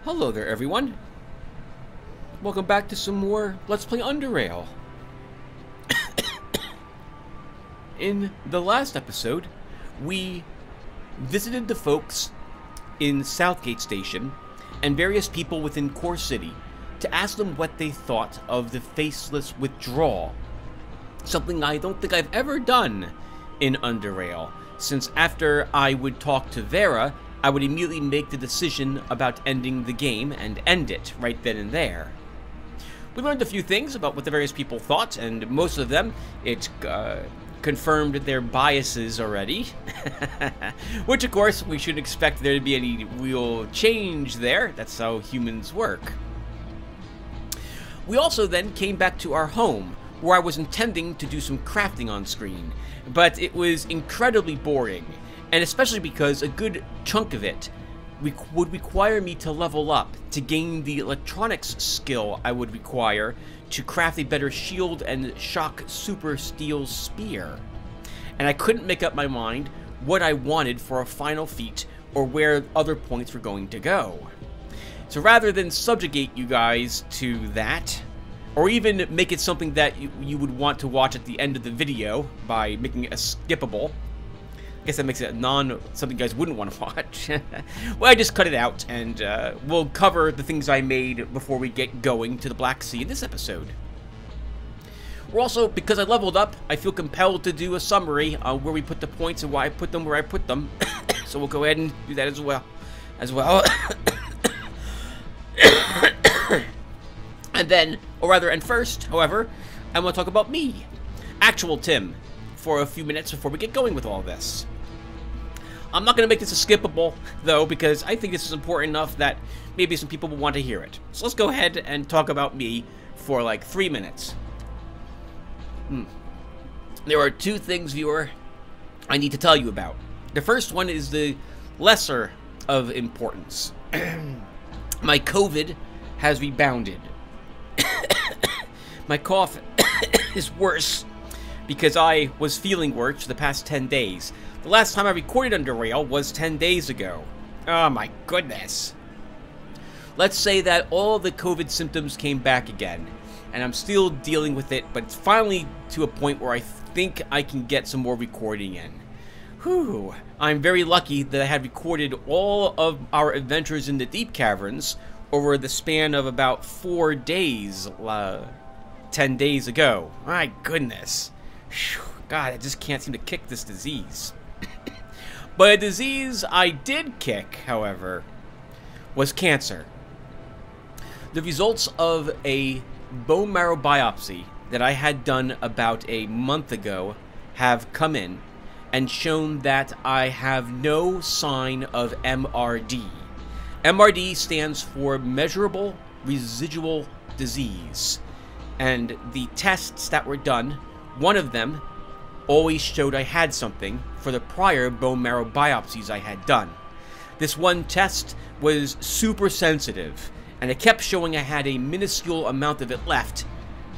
Hello there, everyone. Welcome back to some more Let's Play Underrail. In the last episode, we visited the folks in Southgate Station and various people within Core City to ask them what they thought of the faceless withdrawal. Something I don't think I've ever done in Underrail, since after I would talk to Vera, I would immediately make the decision about ending the game and end it right then and there. We learned a few things about what the various people thought, and most of them, it confirmed their biases already. Which, of course, we shouldn't expect there to be any real change there. That's how humans work. We also then came back to our home, where I was intending to do some crafting on screen, but it was incredibly boring. And especially because a good chunk of it would require me to level up to gain the electronics skill I would require to craft a better shield and shock super steel spear. And I couldn't make up my mind what I wanted for a final feat or where other points were going to go. So rather than subjugate you guys to that, or even make it something that you would want to watch at the end of the video by making it a skippable, I guess that makes it something you guys wouldn't want to watch. Well, I just cut it out, and we'll cover the things I made before we get going to the Black Sea in this episode. We're also, because I leveled up, I feel compelled to do a summary on where we put the points and why I put them where I put them. So we'll go ahead and do that as well. And then, first, however, I'm going to talk about me, actual Tim, for a few minutes before we get going with all this. I'm not going to make this a skippable, though, because I think this is important enough that maybe some people will want to hear it. So let's go ahead and talk about me for like 3 minutes. There are two things, viewer, I need to tell you about. The first one is the lesser of importance. My COVID has rebounded. My cough is worse because I was feeling worse for the past 10 days. The last time I recorded Underrail was 10 days ago. Oh my goodness. Let's say that all the COVID symptoms came back again, and I'm still dealing with it, but it's finally to a point where I think I can get some more recording in. Whew. I'm very lucky that I had recorded all of our adventures in the deep caverns over the span of about 4 days, 10 days ago. My goodness. God, I just can't seem to kick this disease. But a disease I did kick, however, was cancer. The results of a bone marrow biopsy that I had done about a month ago have come in and shown that I have no sign of MRD. MRD stands for Measurable Residual Disease. And the tests that were done, one of them always showed I had something for the prior bone marrow biopsies I had done. This one test was super sensitive, and it kept showing I had a minuscule amount of it left,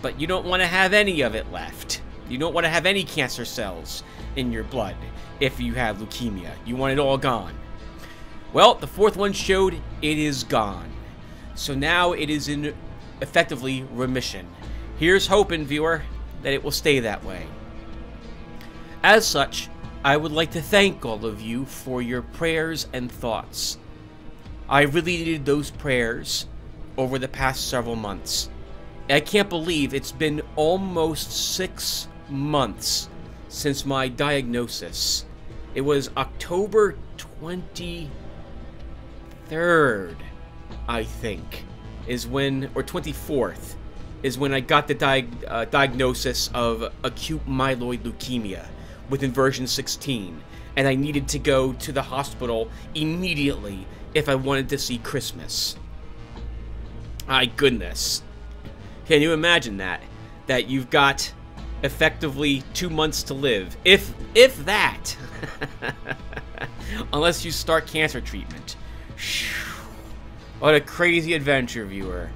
but you don't want to have any of it left. You don't want to have any cancer cells in your blood if you have leukemia. You want it all gone. Well, the fourth one showed it is gone. So now it is in effectively remission. Here's hoping, viewer, that it will stay that way. As such, I would like to thank all of you for your prayers and thoughts. I really needed those prayers over the past several months. I can't believe it's been almost 6 months since my diagnosis. It was October 23rd, I think, is when, or 24th, is when I got the diagnosis of acute myeloid leukemia with inversion 16, and I needed to go to the hospital immediately if I wanted to see Christmas. My goodness. Can you imagine that? That you've got effectively 2 months to live, if that. Unless you start cancer treatment. What a crazy adventure, viewer.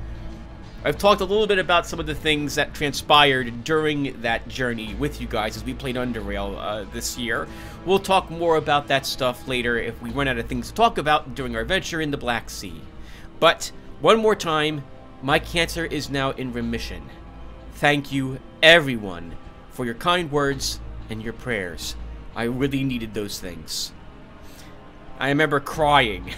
I've talked a little bit about some of the things that transpired during that journey with you guys as we played Underrail this year. We'll talk more about that stuff later if we run out of things to talk about during our adventure in the Black Sea. But one more time, my cancer is now in remission. Thank you, everyone, for your kind words and your prayers. I really needed those things. I remember crying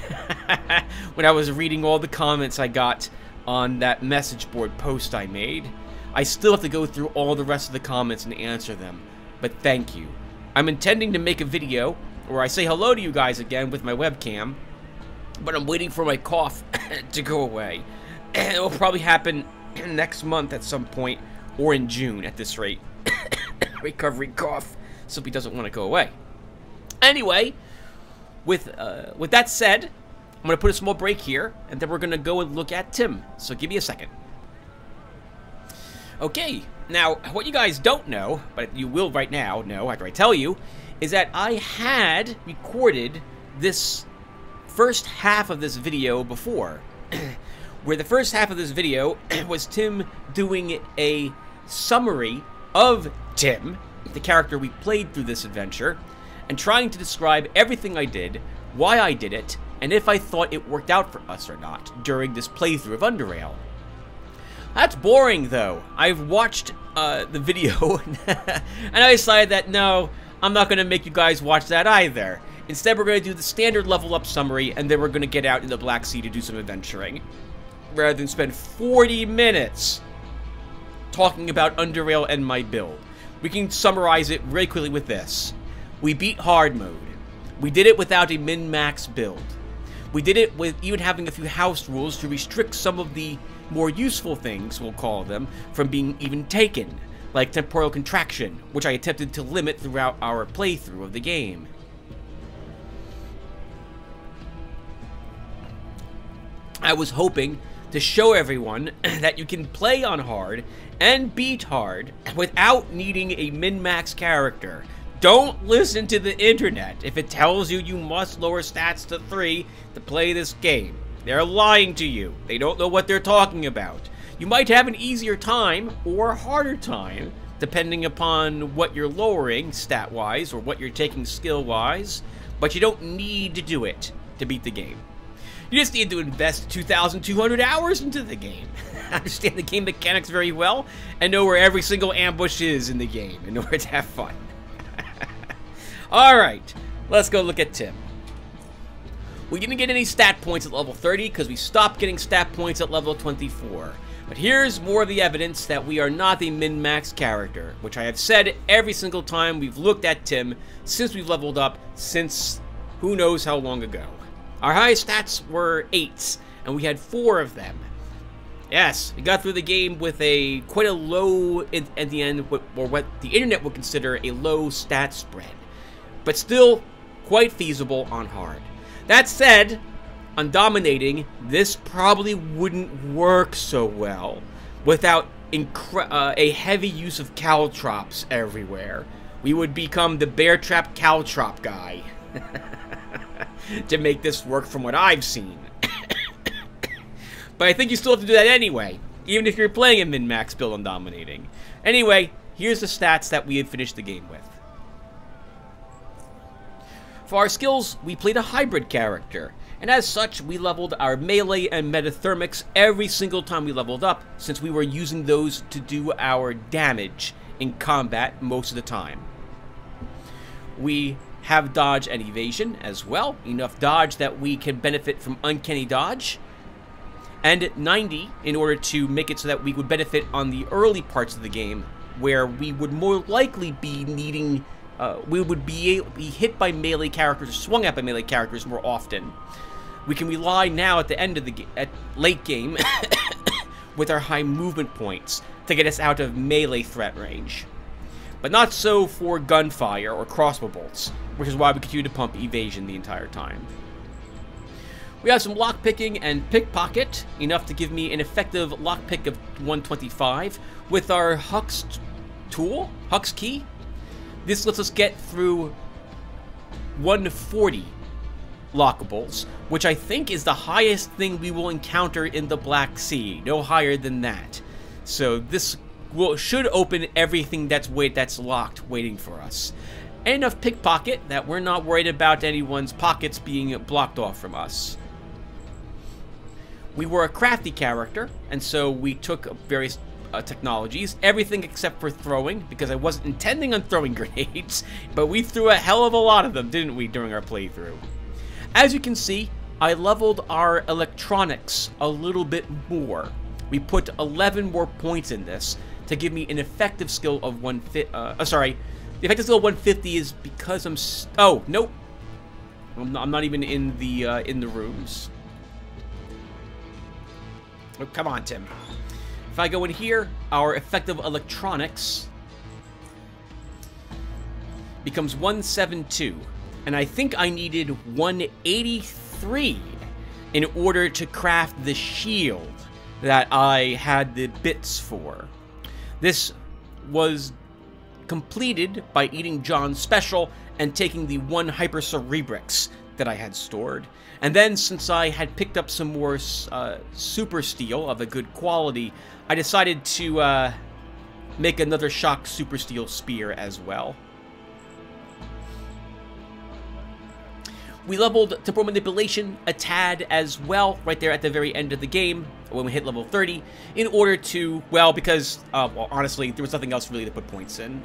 when I was reading all the comments I got on that message board post I made. I still have to go through all the rest of the comments and answer them, but thank you. I'm intending to make a video where I say hello to you guys again with my webcam, but I'm waiting for my cough to go away. It will probably happen next month at some point, or in June at this rate. Recovery cough simply doesn't want to go away. Anyway, with that said, I'm going to put a small break here, and then we're going to go and look at Tim. So give me a second. Okay, now, what you guys don't know, but you will right now know after I tell you, is that I had recorded this first half of this video before. Where the first half of this video was Tim doing a summary of Tim, the character we played through this adventure, and trying to describe everything I did, why I did it, and if I thought it worked out for us or not during this playthrough of Underrail. That's boring, though. I've watched the video, and I decided that no, I'm not going to make you guys watch that either. Instead, we're going to do the standard level up summary, and then we're going to get out in the Black Sea to do some adventuring, rather than spend 40 minutes talking about Underrail and my build. We can summarize it really quickly with this. We beat hard mode. We did it without a min-max build. We did it with even having a few house rules to restrict some of the more useful things, we'll call them, from being even taken, like temporal contraction, which I attempted to limit throughout our playthrough of the game. I was hoping to show everyone that you can play on hard and beat hard without needing a min-max character. Don't listen to the internet if it tells you you must lower stats to 3 to play this game. They're lying to you. They don't know what they're talking about. You might have an easier time or a harder time, depending upon what you're lowering stat-wise or what you're taking skill-wise, but you don't need to do it to beat the game. You just need to invest 2,200 hours into the game, understand the game mechanics very well, and know where every single ambush is in the game in order to have fun. Alright, let's go look at Tim. We didn't get any stat points at level 30 because we stopped getting stat points at level 24. But here's more of the evidence that we are not the min-max character, which I have said every single time we've looked at Tim since we've leveled up, since who knows how long ago. Our highest stats were 8s, and we had 4 of them. Yes, we got through the game with quite a low, at the end, or what the internet would consider a low stat spread. But still, quite feasible on hard. That said, on dominating, this probably wouldn't work so well without a heavy use of caltrops everywhere. We would become the bear trap caltrop guy to make this work from what I've seen. But I think you still have to do that anyway, even if you're playing a min-max build on dominating. Anyway, here's the stats that we had finished the game with. For our skills, we played a hybrid character, and as such, we leveled our melee and metathermics every single time we leveled up, since we were using those to do our damage in combat most of the time. We have dodge and evasion as well, enough dodge that we can benefit from uncanny dodge, and 90 in order to make it so that we would benefit on the early parts of the game, where we would more likely be needing we would be hit by melee characters, or swung at by melee characters more often. We can rely now at the end of the late game with our high movement points to get us out of melee threat range. But not so for gunfire or crossbow bolts, which is why we continue to pump evasion the entire time. We have some lockpicking and pickpocket, enough to give me an effective lockpick of 125 with our Hux tool, Hux key. This lets us get through 140 lockables, which I think is the highest thing we will encounter in the Black Sea. No higher than that. So this should open everything that's locked waiting for us. And enough pickpocket that we're not worried about anyone's pockets being blocked off from us. We were a crafty character, and so we took various technologies, everything except for throwing, because I wasn't intending on throwing grenades, but we threw a hell of a lot of them, didn't we, during our playthrough? As you can see, I leveled our electronics a little bit more. We put 11 more points in this to give me an effective skill of 150. Sorry, the effective skill of 150 is because I'm. Oh, nope. I'm not even in the rooms. Oh, come on, Tim. If I go in here, our effective electronics becomes 172. And I think I needed 183 in order to craft the shield that I had the bits for. This was completed by eating John's special and taking the 1 Hyper Cerebrix that I had stored. And then, since I had picked up some more super steel of a good quality, I decided to make another shock super steel spear as well. We leveled temporal manipulation a tad as well, right there at the very end of the game, when we hit level 30, in order to, well, because, well, honestly, there was nothing else really to put points in.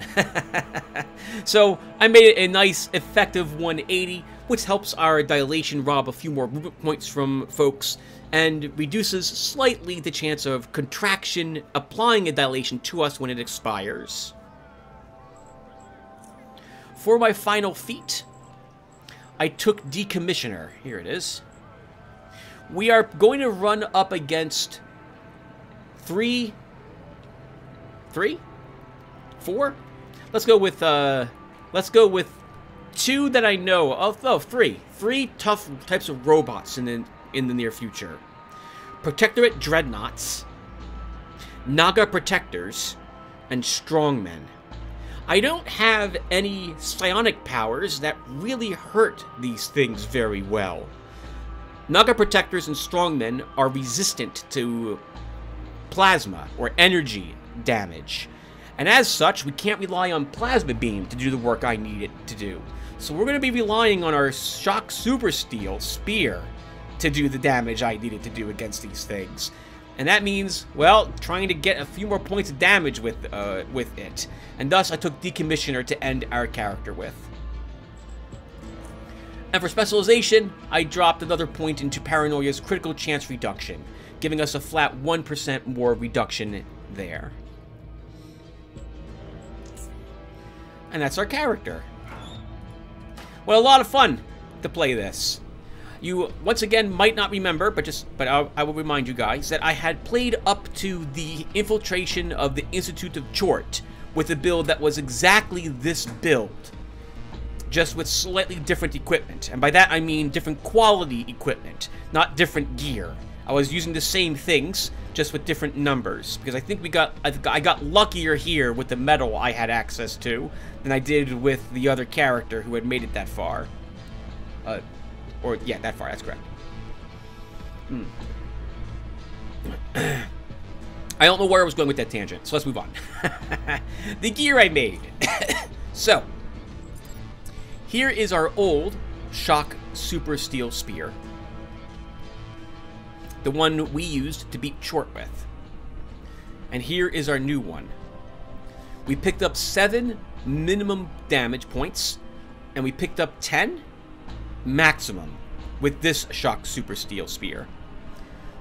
So, I made it a nice, effective 180, which helps our dilation rob a few more movement points from folks, and reduces slightly the chance of contraction applying a dilation to us when it expires. For my final feat, I took Decommissioner. Here it is. We are going to run up against 4? Let's go with 2 that I know of. Oh, 3. 3 tough types of robots in the near future. Protectorate Dreadnoughts, Naga Protectors, and Strongmen. I don't have any psionic powers that really hurt these things very well. Naga Protectors and Strongmen are resistant to plasma or energy damage. And as such, we can't rely on Plasma Beam to do the work I need it to do. So we're going to be relying on our Shock Super Steel Spear to do the damage I needed to do against these things. And that means, well, trying to get a few more points of damage with it. And thus, I took Decommissioner to end our character with. And for specialization, I dropped another point into Paranoia's critical chance reduction, giving us a flat 1% more reduction there. And that's our character. Well, a lot of fun to play this. You, once again, might not remember, but I will remind you guys that I had played up to the infiltration of the Institute of Chort with a build that was exactly this build, just with slightly different equipment. And by that, I mean different quality equipment, not different gear. I was using the same things, just with different numbers, because I think I got luckier here with the metal I had access to than I did with the other character who had made it that far. Or, yeah, that far, that's correct. I don't know where I was going with that tangent, so let's move on. The gear I made. So, here is our old Shock Super Steel Spear. The one we used to beat Chort with. And here is our new one. We picked up 7 minimum damage points, and we picked up 10 maximum with this Shock Super Steel Spear.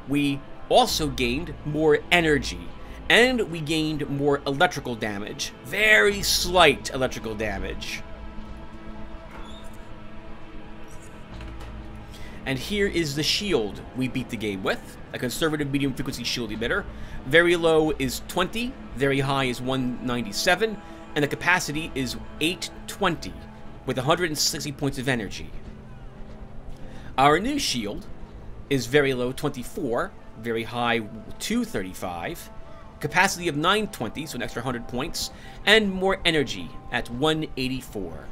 We also gained more energy, and we gained more electrical damage. Very slight electrical damage. And here is the shield we beat the game with, a conservative medium frequency shield emitter. Very low is 20, very high is 197, and the capacity is 820 with 160 points of energy. Our new shield is very low 24, very high 235, capacity of 920, so an extra 100 points, and more energy at 184.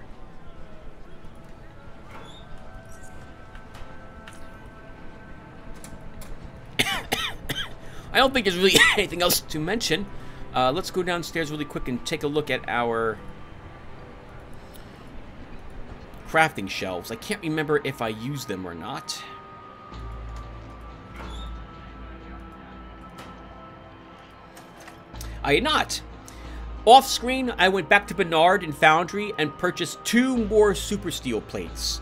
I don't think there's really anything else to mention. Let's go downstairs really quick and take a look at our crafting shelves. I can't remember if I used them or not. I had not. Off screen, I went back to Bernard in Foundry and purchased 2 more Super Steel plates.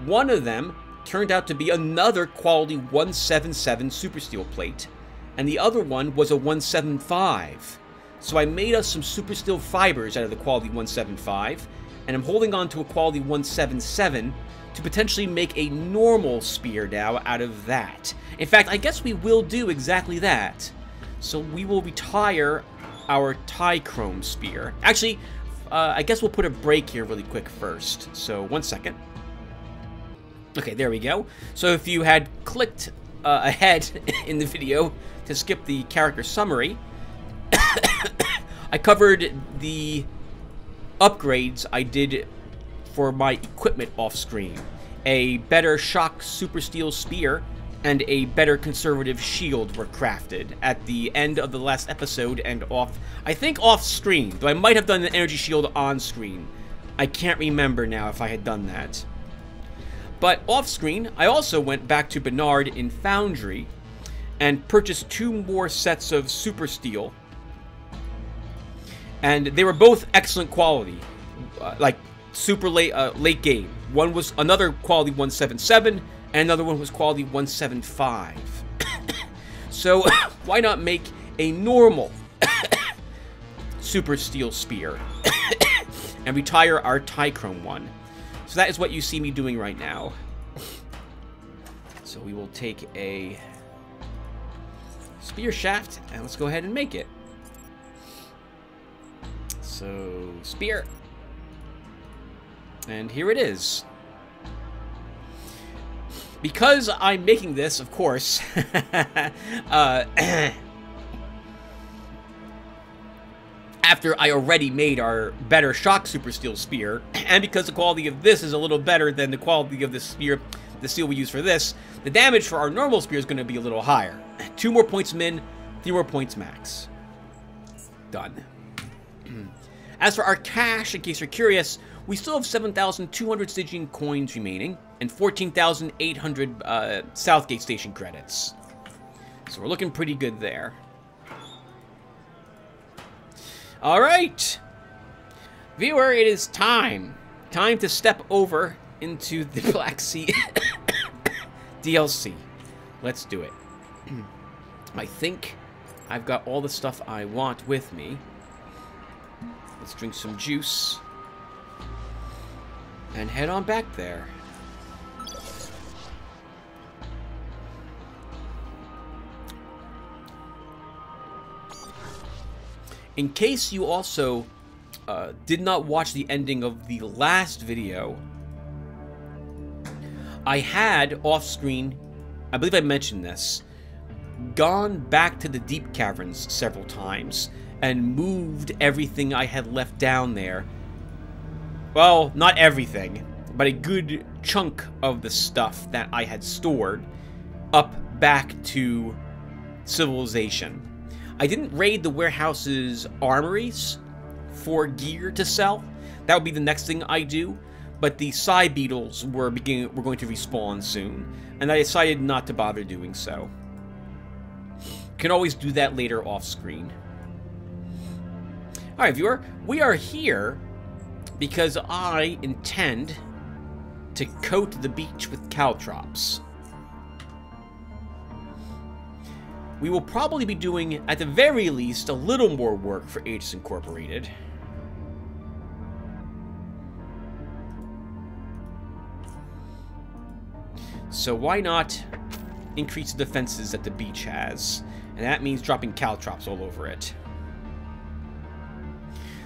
One of them turned out to be another quality 177 Super Steel plate, and the other one was a 175. So I made us some Super Steel fibers out of the quality 175, and I'm holding on to a quality 177 to potentially make a normal spear now out of that. In fact, I guess we will do exactly that. So we will retire our Tichrome spear. Actually, I guess we'll put a break here really quick first. So, 1 second. Okay, there we go. So if you had clicked ahead in the video to skip the character summary, I covered the upgrades I did for my equipment off screen. A better shock super steel spear and a better conservative shield were crafted at the end of the last episode and I think off screen, though I might have done the energy shield on screen. I can't remember now if I had done that. But off screen, I also went back to Bernard in Foundry and purchased 2 more sets of super steel. And they were both excellent quality, like super late game. One was another quality 177, and another one was quality 175. So why not make a normal super steel spear and retire our Tichrome one? So that is what you see me doing right now. So we will take a spear shaft and let's go ahead and make it. So spear. And here it is. Because I'm making this, of course, after I already made our better shock super steel spear, and because the quality of this is a little better than the quality of the spear, the steel we use for this, the damage for our normal spear is going to be a little higher. 2 more points min, 3 more points max. Done. As for our cash, in case you're curious, we still have 7,200 Stygian coins remaining and 14,800 Southgate Station credits. So we're looking pretty good there. Alright! Viewer, it is time. Time to step over into the Black Sea DLC. Let's do it. I think I've got all the stuff I want with me. Let's drink some juice and head on back there. In case you also did not watch the ending of the last video, I had off-screen, I believe I mentioned this, gone back to the deep caverns several times and moved everything I had left down there. Well, not everything, but a good chunk of the stuff that I had stored up back to civilization. I didn't raid the warehouse's armories for gear to sell. That would be the next thing I do, but the side beetles were going to respawn soon, and I decided not to bother doing so. Can always do that later off screen. Alright, viewer, we are here because I intend to coat the beach with caltrops. We will probably be doing, at the very least, a little more work for Aegis Incorporated. So why not increase the defenses that the beach has? And that means dropping caltrops all over it.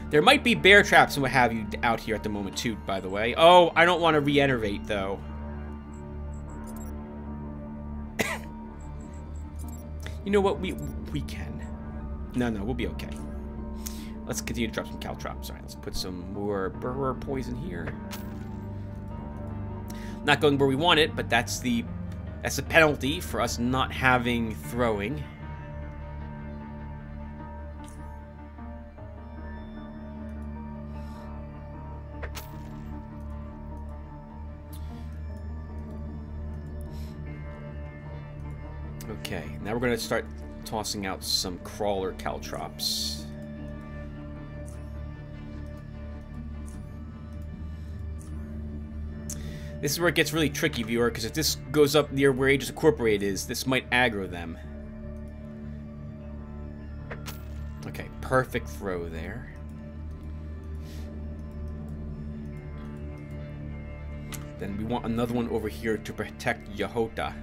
There might be bear traps and what have you out here at the moment too, by the way. Oh, I don't want to re-enervate though. You know what? We can. No, we'll be okay. Let's continue to drop some caltrops. Alright, let's put some more burrower poison here. Not going where we want it, but that's the penalty for us not having throwing. Okay, now we're going to start tossing out some crawler caltrops. This is where it gets really tricky, viewer, because if this goes up near where Aegis Incorporated is, this might aggro them. Okay, perfect throw there. Then we want another one over here to protect Yahota.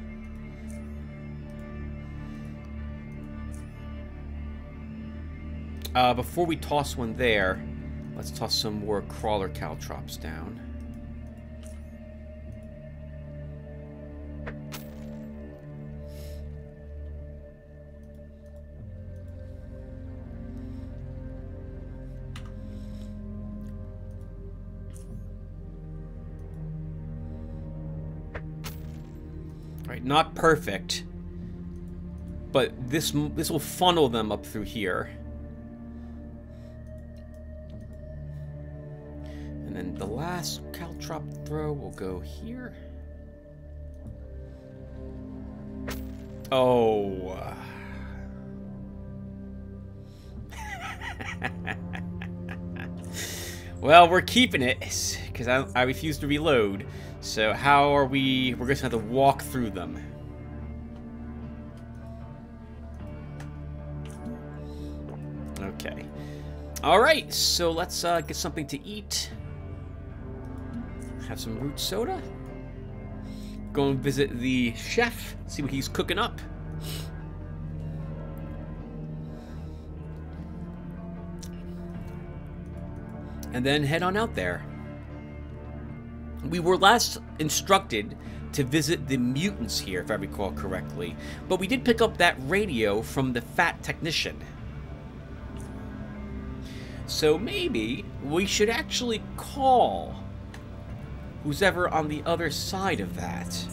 Before we toss one there, let's toss some more crawler caltrops down. Right, not perfect, but this will funnel them up through here. And then the last caltrop throw will go here. Oh. Well, we're keeping it, because I refuse to reload. So how are we... We're just going to have to walk through them. Okay. Alright, so let's get something to eat. Have some root soda. Go and visit the chef, see what he's cooking up. And then head on out there. We were last instructed to visit the mutants here, if I recall correctly. But we did pick up that radio from the fat technician. So maybe we should actually call who's ever on the other side of that.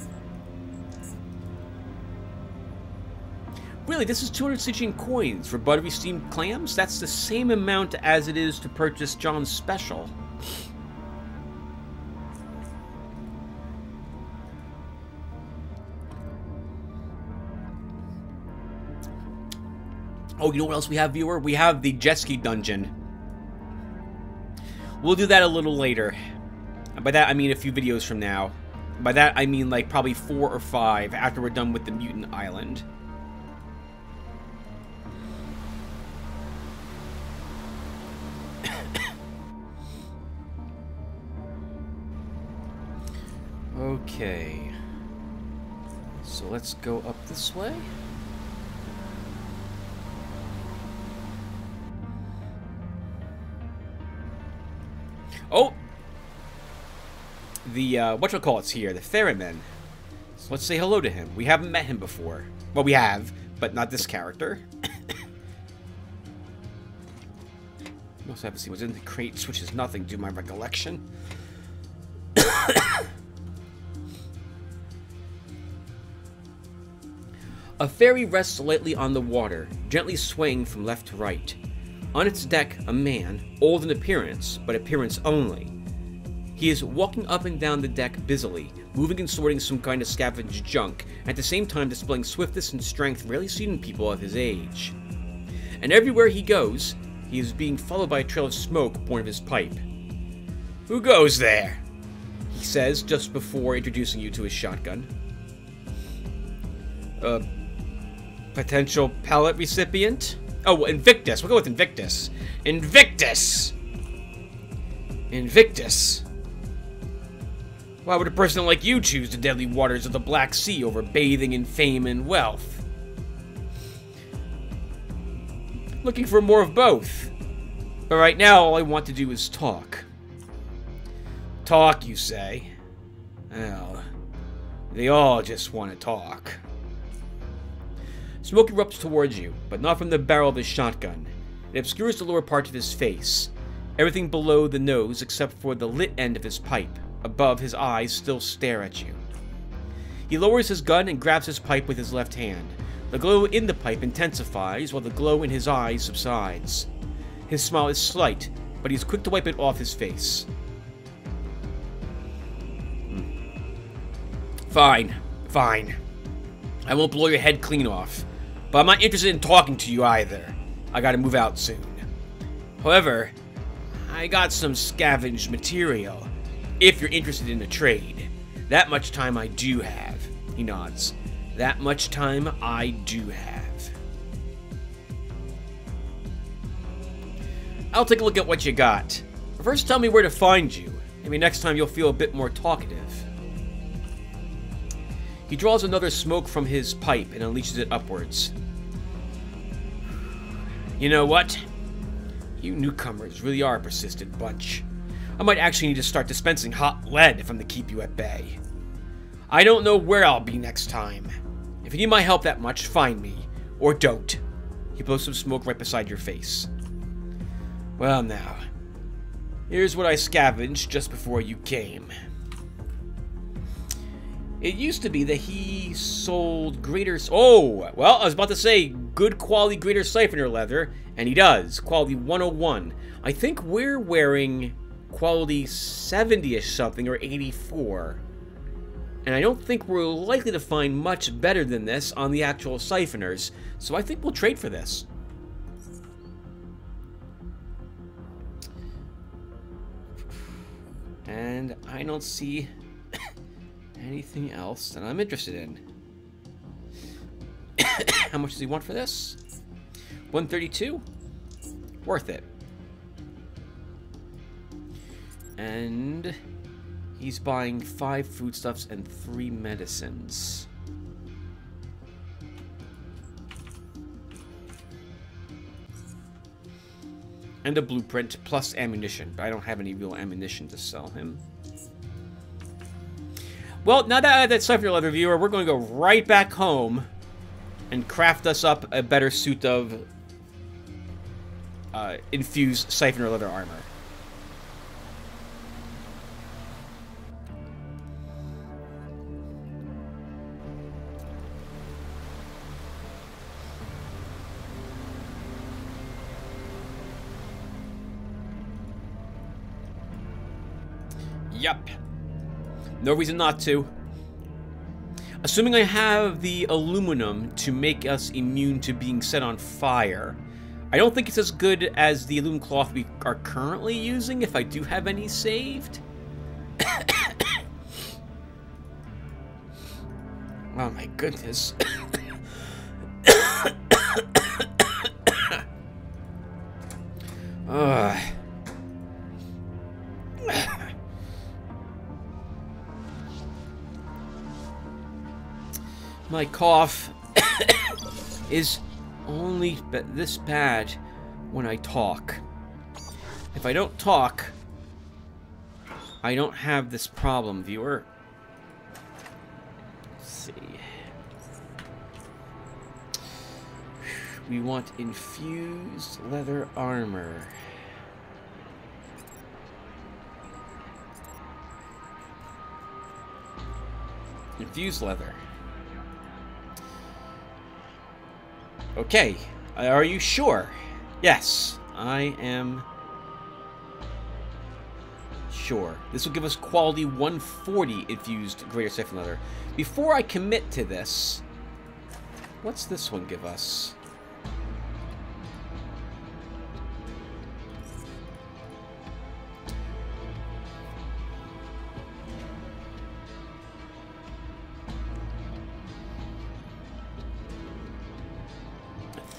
Really, this is 216 coins for buttery steamed clams? That's the same amount as it is to purchase John's special. Oh, you know what else we have, viewer? We have the jet ski dungeon. We'll do that a little later. And by that, I mean a few videos from now. By that, I mean like probably 4 or 5 after we're done with the mutant island. Okay. So let's go up this way. Oh! The, whatchamacallit's here, the ferryman. So let's say hello to him. We haven't met him before. Well, we have, but not this character. We also haven't seen what's in the crates, which is nothing to my recollection. A ferry rests lightly on the water, gently swaying from left to right. On its deck, a man, old in appearance, but appearance only. He is walking up and down the deck busily, moving and sorting some kind of scavenged junk, at the same time displaying swiftness and strength rarely seen in people of his age. And everywhere he goes, he is being followed by a trail of smoke born of his pipe. "Who goes there?" he says just before introducing you to his shotgun. Potential pallet recipient? Oh, Invictus. We'll go with Invictus. Invictus! Invictus. Why would a person like you choose the deadly waters of the Black Sea over bathing in fame and wealth? Looking for more of both. But right now, all I want to do is talk. Talk, you say? Well, they all just want to talk. Smoke erupts towards you, but not from the barrel of his shotgun. It obscures the lower part of his face. Everything below the nose except for the lit end of his pipe. Above, his eyes still stare at you. He lowers his gun and grabs his pipe with his left hand. The glow in the pipe intensifies while the glow in his eyes subsides. His smile is slight, but he's quick to wipe it off his face. Fine, fine. I won't blow your head clean off. But I'm not interested in talking to you either. I gotta move out soon. However, I got some scavenged material, if you're interested in a trade. That much time I do have. He nods. That much time I do have. I'll take a look at what you got. First, tell me where to find you. Maybe next time you'll feel a bit more talkative. He draws another smoke from his pipe and unleashes it upwards. You know what? You newcomers really are a persistent bunch. I might actually need to start dispensing hot lead if I'm to keep you at bay. I don't know where I'll be next time. If you need my help that much, find me. Or don't. He blows some smoke right beside your face. Well now, here's what I scavenged just before you came. It used to be that he sold greater... Oh! Well, I was about to say good quality greater siphoner leather, and he does. Quality 101. I think we're wearing quality 70-ish something, or 84. And I don't think we're likely to find much better than this on the actual siphoners, so I think we'll trade for this. And I don't see anything else that I'm interested in. How much does he want for this? 132? Worth it. And he's buying 5 foodstuffs and 3 medicines. And a blueprint plus ammunition, but I don't have any real ammunition to sell him. Well, now that I have that siphoner leather viewer, we're going to go right back home and craft us up a better suit of infused siphoner leather armor. Yup. No reason not to. Assuming I have the aluminum to make us immune to being set on fire. I don't think it's as good as the aluminum cloth we are currently using, if I do have any saved. Oh my goodness. My cough is only this bad when I talk. If I don't talk, I don't have this problem, viewer. Let's see. We want infused leather armor. Infused leather. Okay, are you sure? Yes, I am sure. This will give us quality 140 infused greater siphoner leather. Before I commit to this, what's this one give us?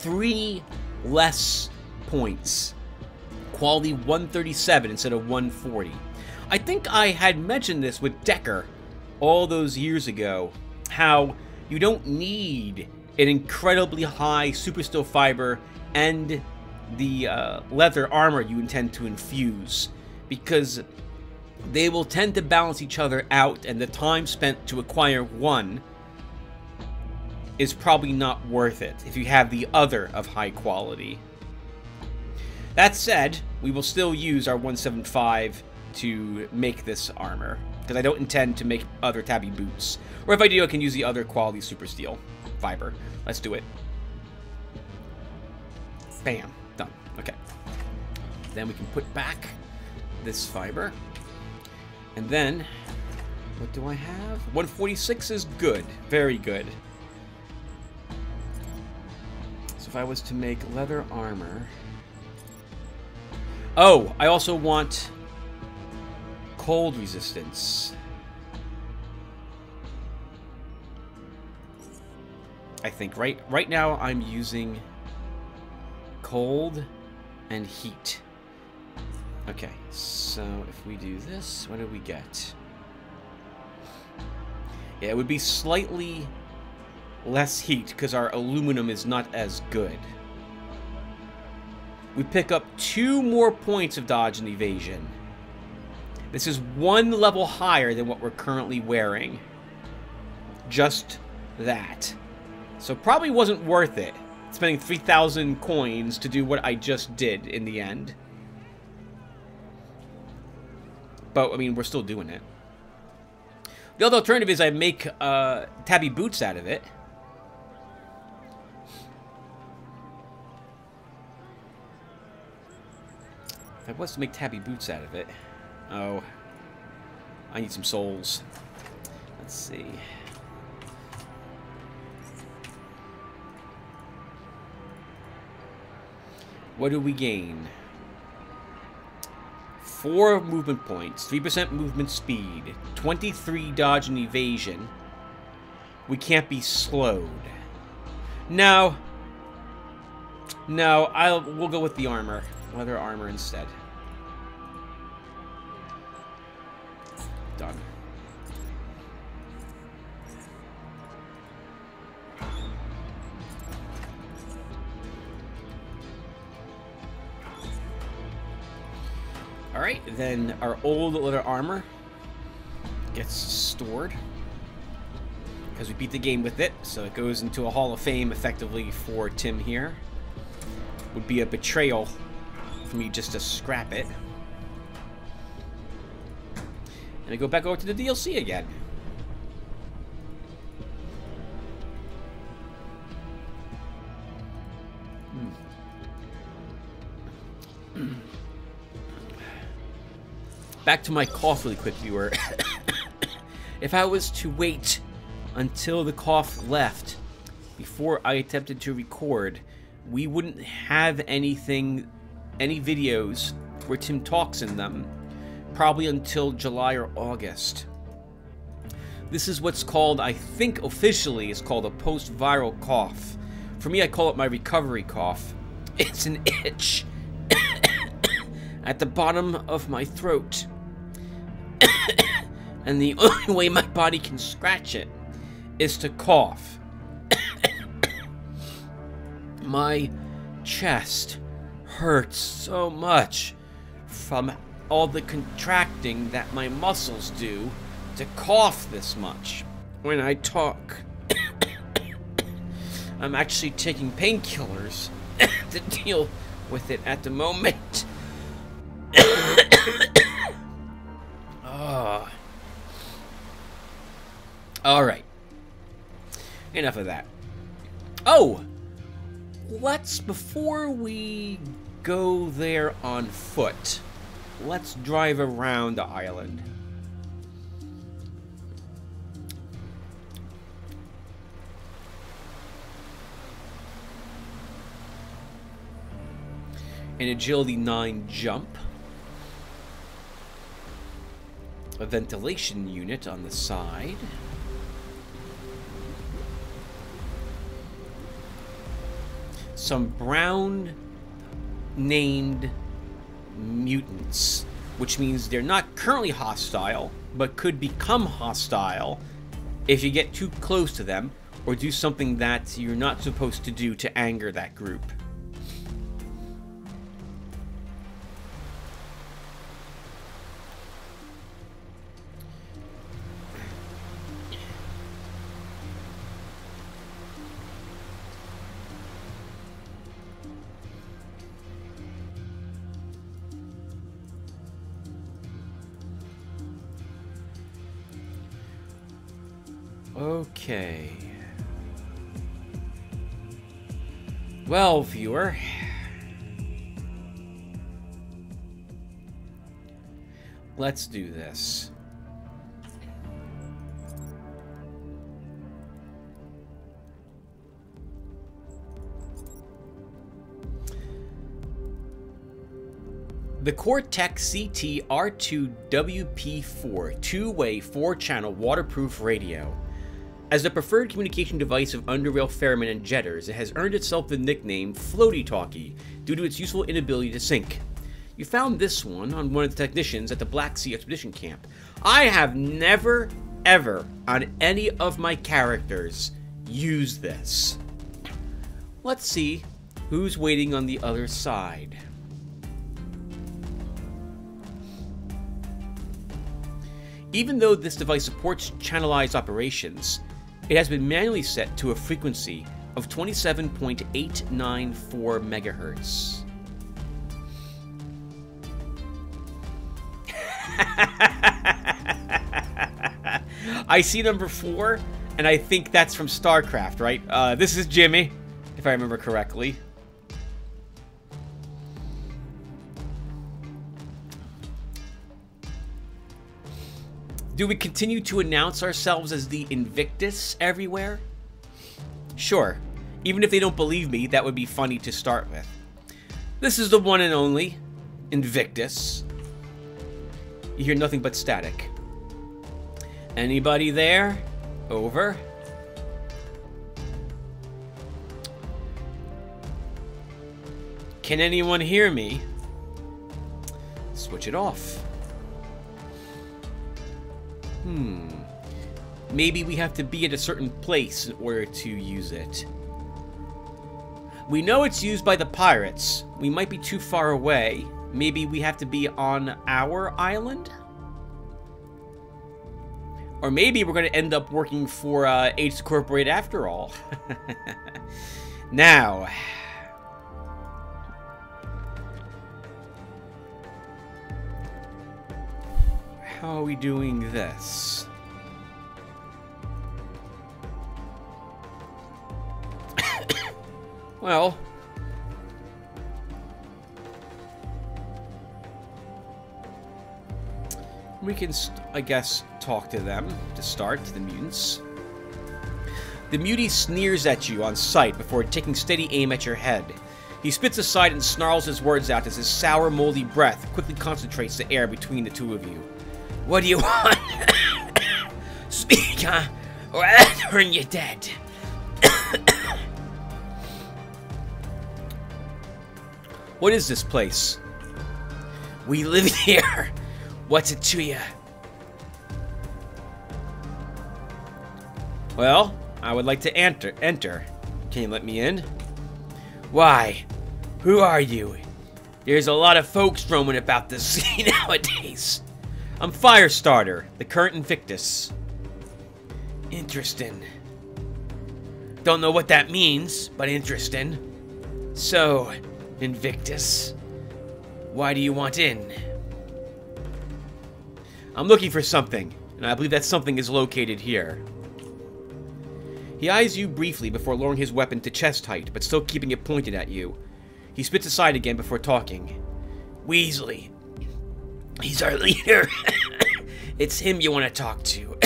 Three less points. Quality 137 instead of 140. I think I had mentioned this with Decker all those years ago, how you don't need an incredibly high super steel fiber and the leather armor you intend to infuse, because they will tend to balance each other out, and the time spent to acquire one is probably not worth it if you have the other of high quality. That said, we will still use our 175 to make this armor, because I don't intend to make other tabby boots. Or if I do, I can use the other quality super steel fiber. Let's do it. Bam. Done. Okay. Then we can put back this fiber. And then, what do I have? 146 is good. Very good. If I was to make leather armor... Oh, I also want cold resistance. I think. Right now I'm using cold and heat. Okay, so if we do this, what do we get? Yeah, it would be slightly less heat because our aluminum is not as good. We pick up 2 more points of dodge and evasion. This is 1 level higher than what we're currently wearing. Just that. So probably wasn't worth it, spending 3,000 coins to do what I just did in the end. But, I mean, we're still doing it. The other alternative is I make tabby boots out of it. If I was to make tabby boots out of it... Oh. I need some souls. Let's see. What do we gain? 4 movement points, 3% movement speed, 23 dodge and evasion. We can't be slowed. No. No, we'll go with the armor. Leather armor instead. Done. Alright, then our old leather armor gets stored. Because we beat the game with it, so it goes into a Hall of Fame effectively for Tim here. Would be a betrayal for me just to scrap it. And I go back over to the DLC again. Back to my cough really quick, viewer. If I was to wait until the cough left before I attempted to record, we wouldn't have any videos where Tim talks in them, probably until July or August. This is what's called, I think officially, is called a post-viral cough. For me, I call it my recovery cough. It's an itch at the bottom of my throat. And the only way my body can scratch it is to cough. My chest hurts so much from all the contracting that my muscles do to cough this much. When I talk, I'm actually taking painkillers to deal with it at the moment. Oh. Alright. Enough of that. Oh! Before we go there on foot, let's drive around the island. An agility 9 jump. A ventilation unit on the side. Some brown named mutants, which means they're not currently hostile, but could become hostile if you get too close to them or do something that you're not supposed to do to anger that group. Okay. Well, viewer. Let's do this. The Cortex CT R2 WP4 two-way 4-channel waterproof radio As the preferred communication device of Underrail ferrymen and jetters, it has earned itself the nickname Floaty Talkie due to its useful inability to sink. You found this one on one of the technicians at the Black Sea Expedition Camp. I have never, ever, on any of my characters, used this. Let's see who's waiting on the other side. Even though this device supports channelized operations, it has been manually set to a frequency of 27.894 megahertz. I see number 4, and I think that's from StarCraft, right? This is Jimmy, if I remember correctly. Do we continue to announce ourselves as the Invictus everywhere? Sure. Even if they don't believe me, that would be funny to start with. This is the one and only Invictus. You hear nothing but static. Anybody there? Over. Can anyone hear me? Switch it off. Maybe we have to be at a certain place in order to use it. We know it's used by the pirates. We might be too far away. Maybe we have to be on our island? Or maybe we're going to end up working for H Corporate after all. Now... how are we doing this? Well... we can, I guess, talk to them to start, to the mutants. The mutie sneers at you on sight before taking steady aim at your head. He spits aside and snarls his words out as his sour, moldy breath quickly concentrates the air between the two of you. What do you want? Speak, huh? Or I'll turn you dead. What is this place? We live here. What's it to you? Well, I would like to enter. Can you let me in? Why? Who are you? There's a lot of folks roaming about the sea nowadays. I'm Firestarter, the current Invictus. Interesting. Don't know what that means, but interesting. So, Invictus, why do you want in? I'm looking for something, and I believe that something is located here. He eyes you briefly before lowering his weapon to chest height, but still keeping it pointed at you. He spits aside again before talking. Weasley. He's our leader. It's him you want to talk to.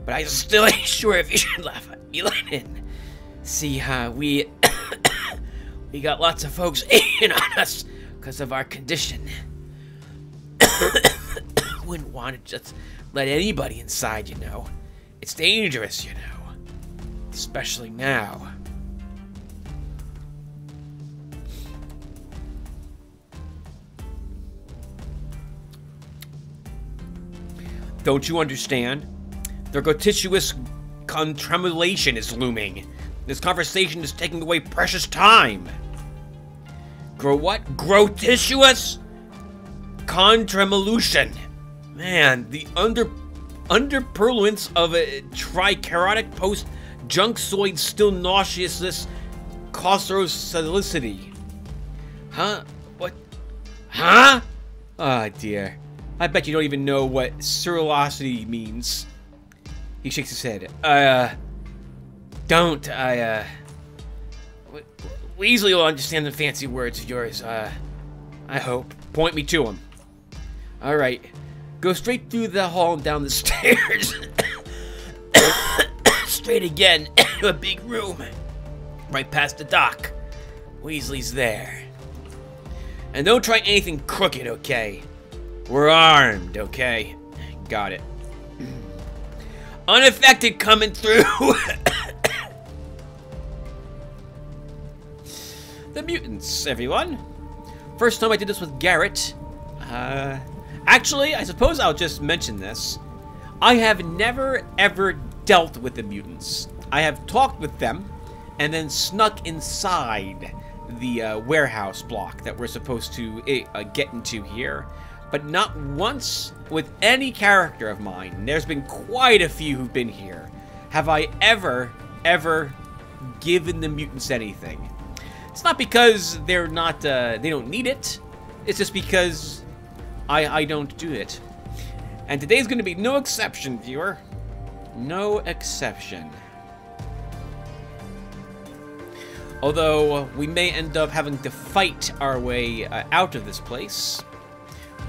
But I still ain't sure if you should let in. See, we got lots of folks in on us because of our condition. Wouldn't want to just let anybody inside, you know. It's dangerous, you know. Especially now. Don't you understand? Their gratuitous contremulation is looming. This conversation is taking away precious time. What? Gratuitous contremolution. Man, the underpurluence of a tricarotic post-junksoid still nauseousness caustrosalicity. Huh? What? Huh? Ah, dear. I bet you don't even know what ceruleosity means. He shakes his head. Weasley will understand the fancy words of yours, I hope. Point me to him. Alright. Go straight through the hall and down the stairs. Straight again to a big room. Right past the dock. Weasley's there. And don't try anything crooked, okay? We're armed, okay? Got it. Unaffected coming through. The mutants, everyone. First time I did this with Garrett. Actually, I suppose I'll just mention this. I have never, ever dealt with the mutants. I have talked with them and then snuck inside the warehouse block that we're supposed to get into here. But not once with any character of mine, and there's been quite a few who've been here, have I ever given the mutants anything. It's not because they're not, they don't need it. It's just because I don't do it. And today's going to be no exception, viewer. No exception. Although we may end up having to fight our way out of this place,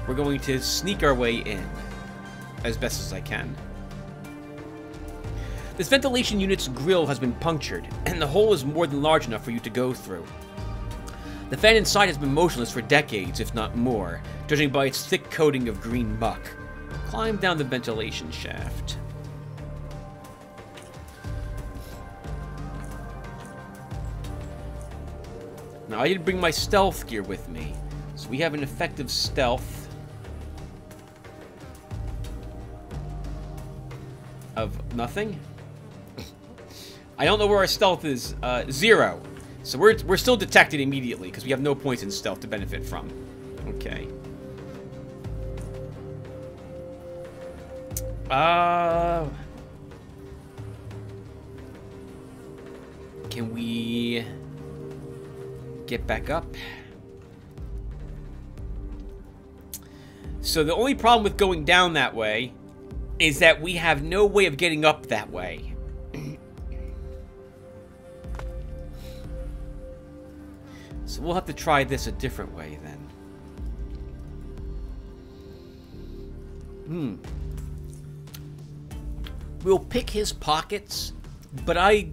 we're going to sneak our way in as best as I can. This ventilation unit's grill has been punctured, and the hole is more than large enough for you to go through. The fan inside has been motionless for decades, if not more, judging by its thick coating of green muck. Climb down the ventilation shaft. Now, I did bring my stealth gear with me, so we have an effective stealth of nothing. I don't know where our stealth is. 0. So we're still detected immediately because we have no points in stealth to benefit from. Okay. Can we get back up? So the only problem with going down that way is that we have no way of getting up that way. So we'll have to try this a different way then. We'll pick his pockets, but I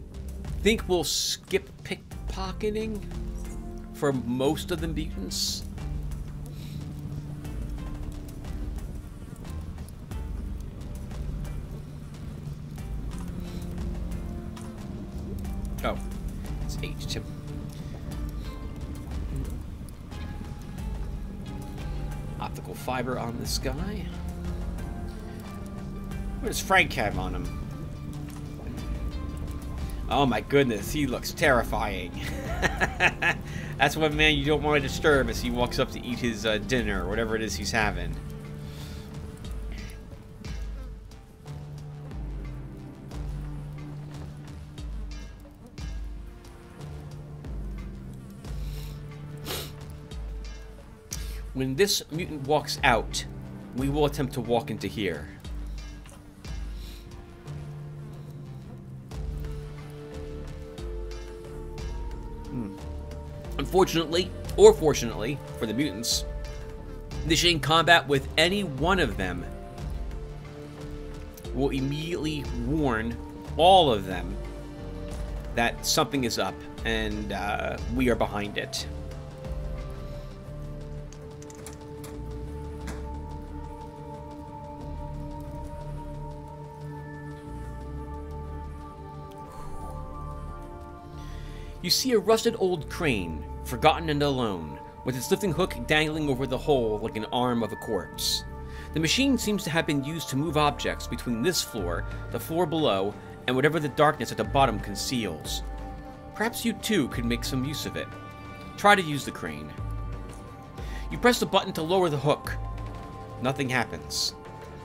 think we'll skip pickpocketing for most of the mutants. Oh, it's H2. Optical fiber on this guy. What does Frank have on him? Oh my goodness, he looks terrifying. That's one man you don't want to disturb as he walks up to eat his dinner or whatever it is he's having. When this mutant walks out, we will attempt to walk into here. Unfortunately, or fortunately, for the mutants, initiating combat with any one of them will immediately warn all of them that something is up and we are behind it. You see a rusted old crane, forgotten and alone, with its lifting hook dangling over the hole like an arm of a corpse. The machine seems to have been used to move objects between this floor, the floor below, and whatever the darkness at the bottom conceals. Perhaps you too could make some use of it. Try to use the crane. You press the button to lower the hook. Nothing happens.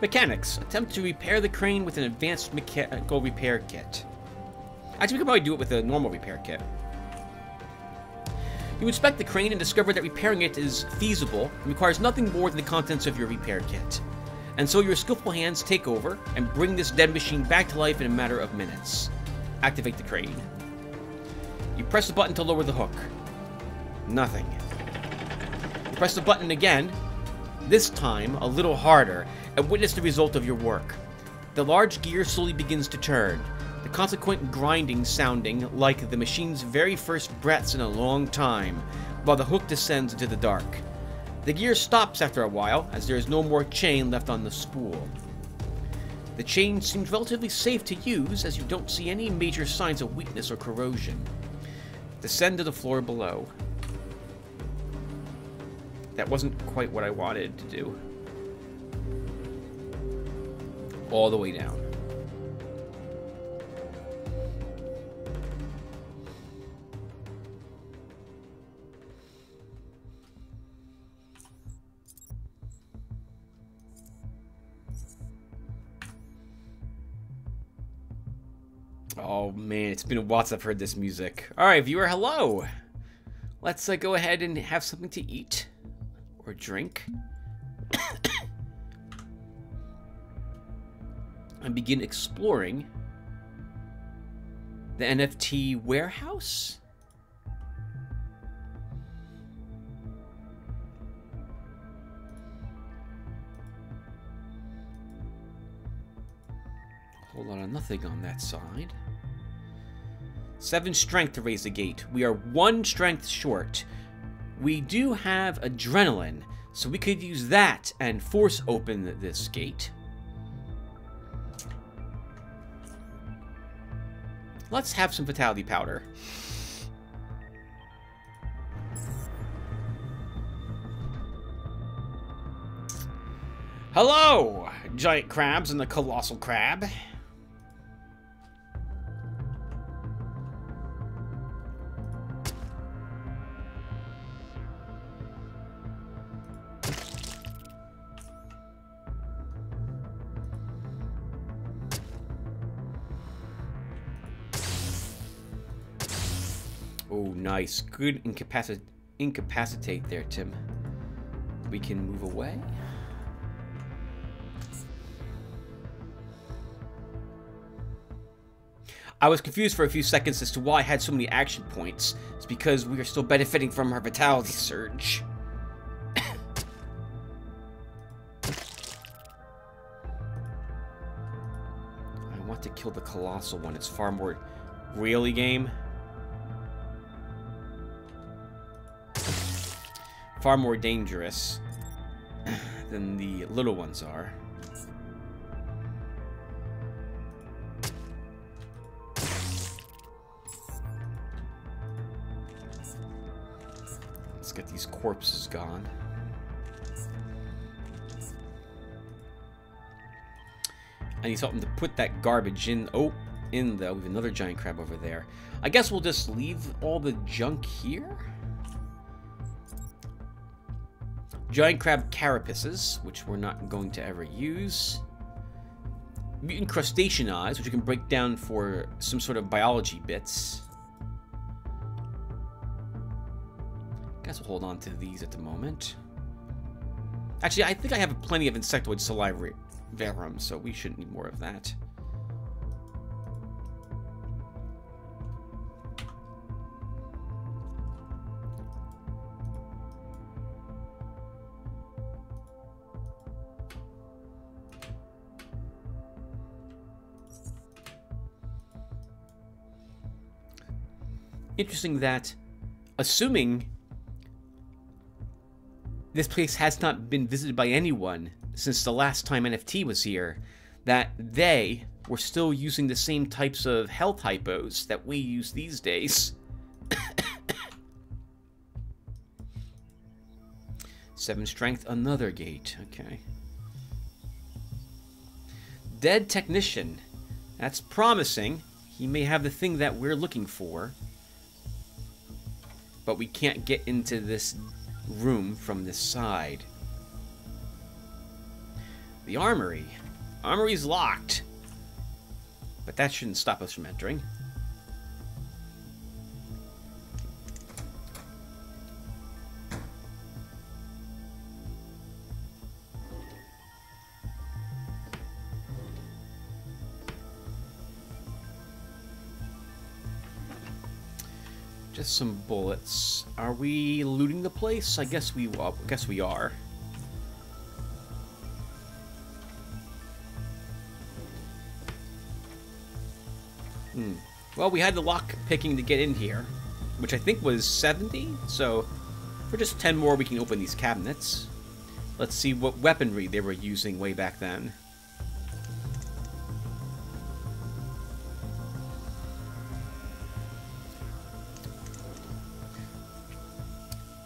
Mechanics, attempt to repair the crane with an advanced mechanical repair kit. Actually, we could probably do it with a normal repair kit. You inspect the crane and discover that repairing it is feasible and requires nothing more than the contents of your repair kit. And so your skillful hands take over and bring this dead machine back to life in a matter of minutes. Activate the crane. You press the button to lower the hook. Nothing. You press the button again, this time a little harder, and witness the result of your work. The large gear slowly begins to turn, the consequent grinding sounding like the machine's very first breaths in a long time, while the hook descends into the dark. The gear stops after a while, as there is no more chain left on the spool. The chain seems relatively safe to use, as you don't see any major signs of weakness or corrosion. Descend to the floor below. That wasn't quite what I wanted to do. All the way down. Oh man, it's been a while since I've heard this music. Alright, viewer, hello! Let's go ahead and have something to eat. Or drink. And begin exploring the NFT warehouse? Whole lot of nothing on that side. 7 strength to raise the gate. We are 1 strength short. We do have adrenaline, so we could use that and force open this gate. Let's have some vitality powder. Hello, giant crabs and the colossal crab. Oh, nice. Good incapacitate there, Tim. We can move away. I was confused for a few seconds as to why I had so many action points. It's because we are still benefiting from our vitality surge. I want to kill the colossal one. It's far more... Really, game? Far more dangerous than the little ones are. Let's get these corpses gone. I need something to put that garbage in. Oh, in though. We have another giant crab over there. I guess we'll just leave all the junk here. Giant crab carapaces, which we're not going to ever use. Mutant crustacean eyes, which we can break down for some sort of biology bits. Guess we'll hold on to these at the moment. Actually, I think I have plenty of insectoid salivarum, so we shouldn't need more of that. Interesting that, assuming this place has not been visited by anyone since the last time NFT was here, that they were still using the same types of health hypos that we use these days. 7 strength, another gate. Okay. Dead technician. That's promising. He may have the thing that we're looking for. But we can't get into this room from this side. The armory. Armory's locked. But that shouldn't stop us from entering. Just some bullets. Are we looting the place? I guess we are. Well, we had the lock picking to get in here, which I think was 70. So for just 10 more, we can open these cabinets. Let's see what weaponry they were using way back then.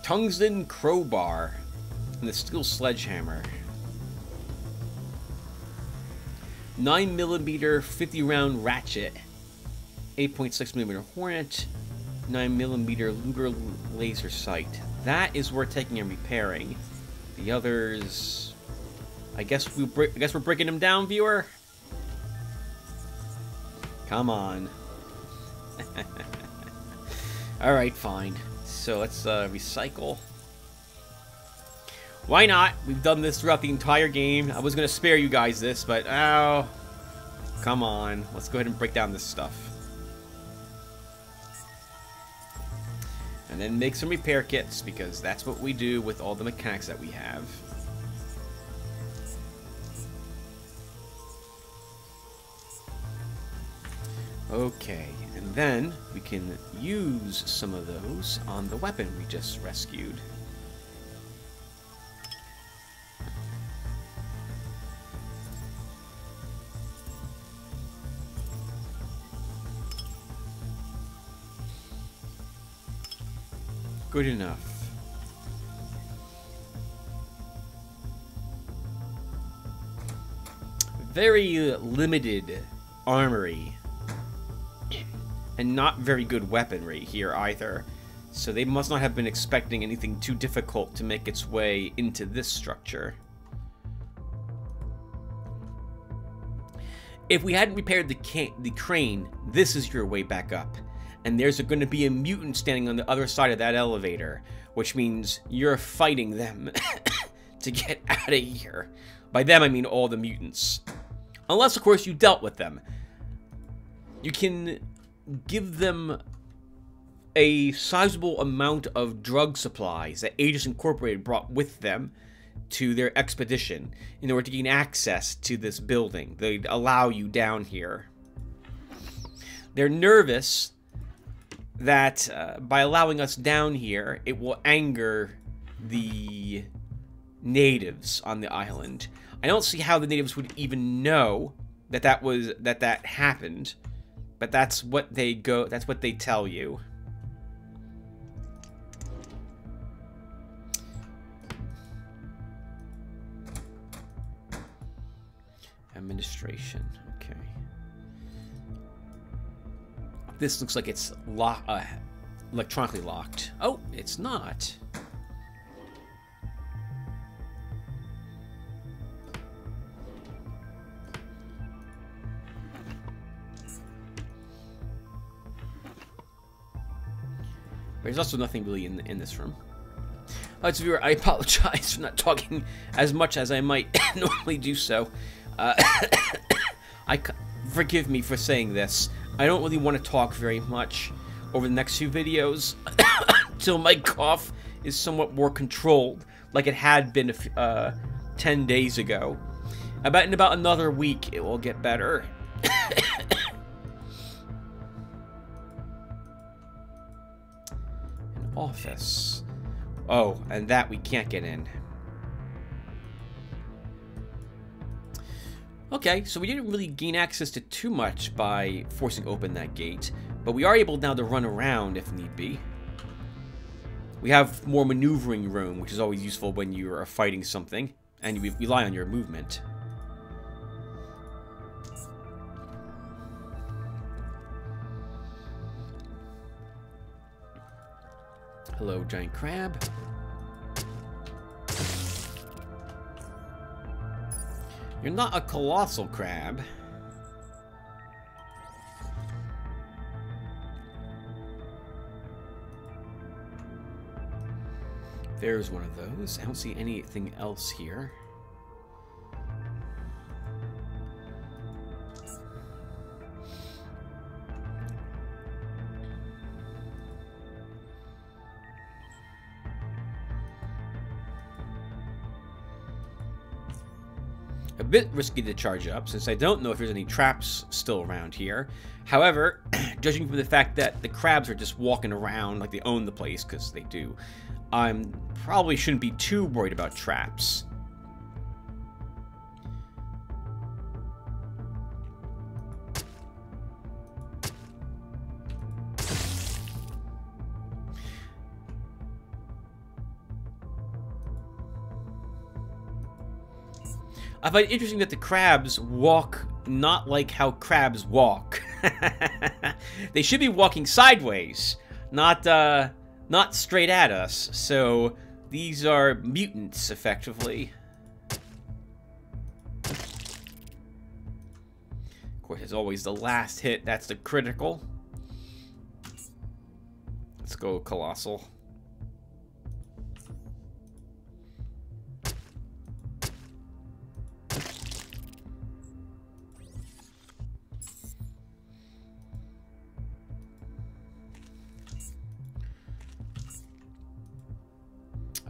Tungsten crowbar. And the steel sledgehammer. 9mm 50-round ratchet. 8.6mm Hornet. 9mm Luger laser sight. That is worth taking and repairing. The others... I guess we're breaking them down, viewer? Come on. Alright, fine. So let's recycle. Why not? We've done this throughout the entire game. I was going to spare you guys this, but oh, come on. Let's go ahead and break down this stuff. And then make some repair kits, because that's what we do with all the mechanics that we have. Okay, and then we can use some of those on the weapon we just rescued. Good enough. Very limited armory. And not very good weaponry here either. So they must not have been expecting anything too difficult to make its way into this structure. If we hadn't repaired the crane, this is your way back up. And there's going to be a mutant standing on the other side of that elevator, which means you're fighting them to get out of here. By them, I mean all the mutants. Unless, of course, you dealt with them. You can give them a sizable amount of drug supplies that Aegis Incorporated brought with them to their expedition in order to gain access to this building. They'd allow you down here. They're nervous that by allowing us down here, it will anger the natives on the island. I don't see how the natives would even know that that happened, but that's what they tell you. Administration. Okay. This looks like it's electronically locked. Oh, it's not. There's also nothing really in this room. So viewer, I apologize for not talking as much as I might normally do so. Forgive me for saying this. I don't really want to talk very much over the next few videos until my cough is somewhat more controlled, like it had been 10 days ago. In about another week, it will get better. An office. Oh, and that we can't get in. Okay, so we didn't really gain access to too much by forcing open that gate, but we are able now to run around if need be. We have more maneuvering room, which is always useful when you are fighting something, and you rely on your movement. Hello, giant crab. You're not a colossal crab. There's one of those. I don't see anything else here. A bit risky to charge up, since I don't know if there's any traps still around here. However, judging from the fact that the crabs are just walking around like they own the place, because they do, I probably shouldn't be too worried about traps. I find it interesting that the crabs walk not like how crabs walk. They should be walking sideways, not straight at us. So these are mutants, effectively. Of course, as always, the last hit, that's the critical. Let's go Colossal.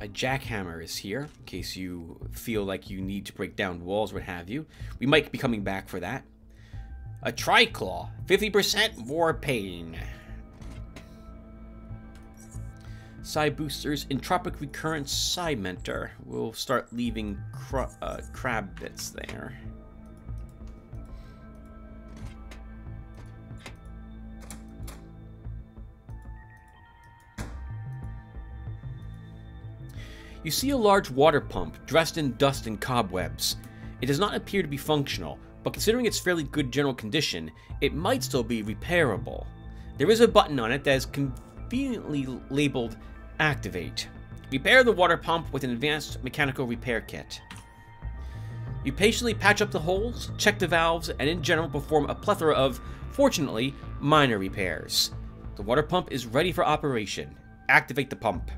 A jackhammer is here, in case you feel like you need to break down walls, what have you. We might be coming back for that. A triclaw, 50% more pain. Psi boosters, entropic recurrence, psi mentor. We'll start leaving crab bits there. You see a large water pump dressed in dust and cobwebs. It does not appear to be functional, but considering its fairly good general condition, it might still be repairable. There is a button on it that is conveniently labeled Activate. Repair the water pump with an advanced mechanical repair kit. You patiently patch up the holes, check the valves, and in general perform a plethora of, fortunately, minor repairs. The water pump is ready for operation. Activate the pump.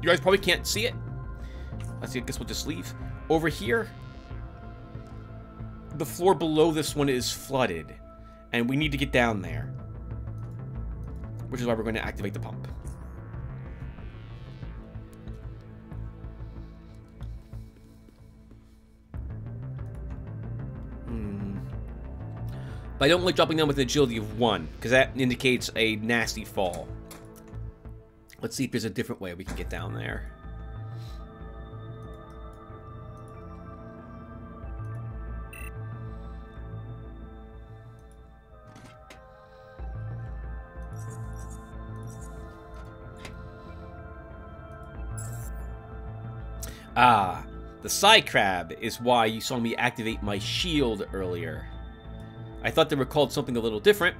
You guys probably can't see it. I guess we'll just leave. Over here, the floor below this one is flooded, and we need to get down there, which is why we're going to activate the pump. But I don't like dropping down with an agility of 1, because that indicates a nasty fall. Let's see if there's a different way we can get down there. Ah, the Psi Crab is why you saw me activate my shield earlier. I thought they were called something a little different.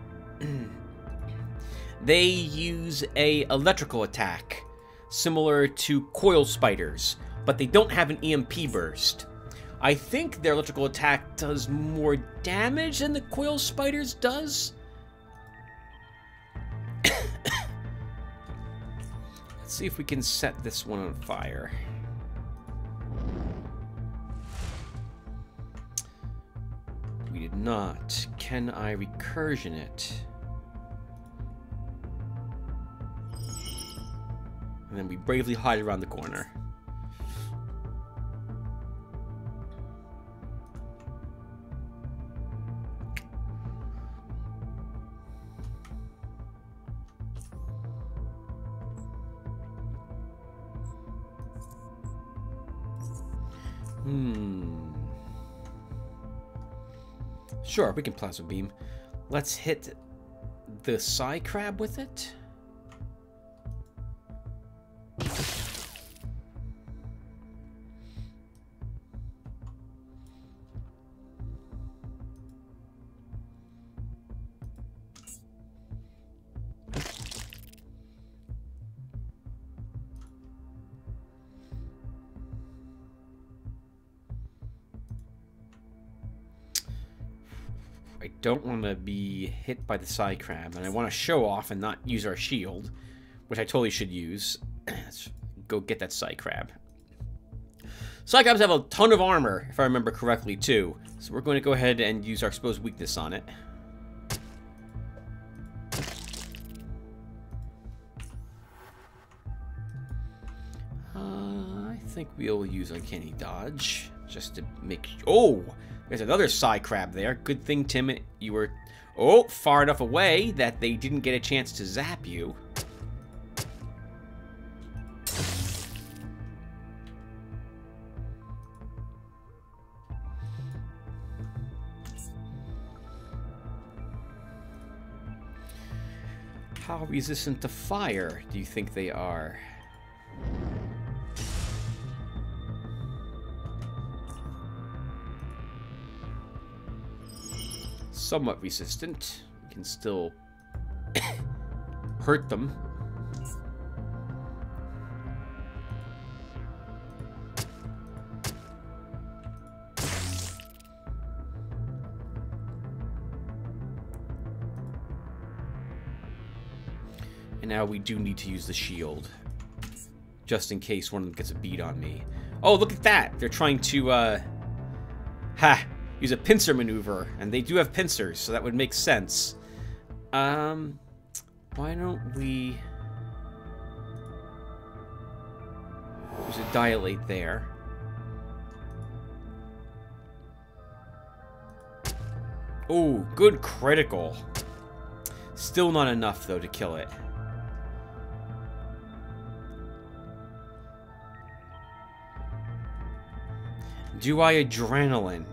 They use a electrical attack, similar to coil spiders, but they don't have an EMP burst. I think their electrical attack does more damage than the coil spiders does. Let's see if we can set this one on fire. We did not. Can I recursion it? And then we bravely hide around the corner. Sure, we can plasma beam. Let's hit the Psi Crab with it. I don't want to be hit by the Psi Crab, and I want to show off and not use our shield, which I totally should use. Let's go get that Psi Crab. Psi Crabs have a ton of armor, if I remember correctly, too. So we're going to go ahead and use our exposed weakness on it. I think we'll use Uncanny Dodge, just to make... Oh! There's another Psi Crab there. Good thing, Tim, you were... Oh, far enough away that they didn't get a chance to zap you. How resistant to fire do you think they are? somewhat resistant. We can still hurt them. And now we do need to use the shield, just in case one of them gets a bead on me. Oh, look at that! They're trying to, use a pincer maneuver, and they do have pincers, so that would make sense. Why don't we use a dilate there? Oh, good critical. Still not enough, though, to kill it. Do I adrenaline?